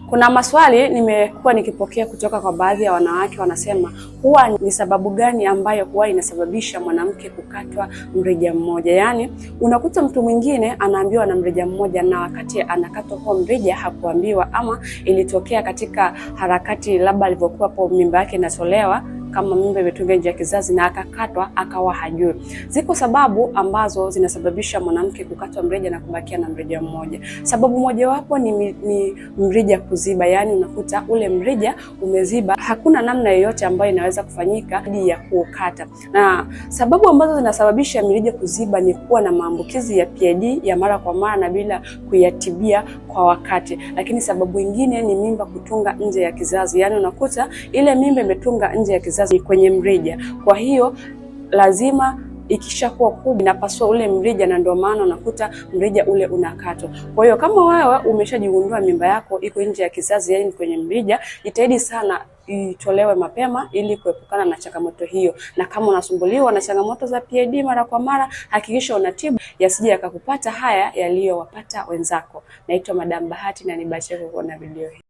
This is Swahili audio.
Kuna maswali nimekuwa nikipokea kutoka kwa baadhi ya wanawake, wanasema huwa ni sababu gani ambayo huwa inasababisha mwanamke kukatwa mrija mmoja. Yaani unakuta mtu mwingine anaambiwa na mrija mmoja, na wakati anakatwa huo mrija hakuambiwa, ama ilitokea katika harakati labda alivyokuwa hapo mimba yake inatolewa, kama mimba imetunga nje ya kizazi na akakatwa akawa hajui. Ziko sababu ambazo zinasababisha mwanamke kukatwa mrija na kubakia na mrija mmoja. Sababu mojawapo ni mrija kuziba, yaani unakuta ule mrija umeziba, hakuna namna yoyote ambayo inaweza kufanyika ili ya kuukata. Na sababu ambazo zinasababisha mrija kuziba ni kuwa na maambukizi ya PID ya mara kwa mara na bila kuyatibia kwa wakati. Lakini sababu nyingine ni mimba kutunga nje ya kizazi, yaani unakuta ile mimba imetunga nje ya kizazi kwenye mrija. Kwa hiyo lazima ikishakuwa kubwa inapaswa ule mrija, na ndio maana unakuta mrija ule unakatwa. Kwa hiyo kama wewe umeshajigundua mimba yako iko nje ya kizazi, yaani kwenye mrija, jitahidi sana itolewe mapema ili kuepukana na changamoto hiyo. Na kama unasumbuliwa na changamoto za PID mara kwa mara, hakikisha unatibu yasije yakakupata haya yaliyowapata wenzako. Naitwa Madam Bahati na nibache kuona video hii.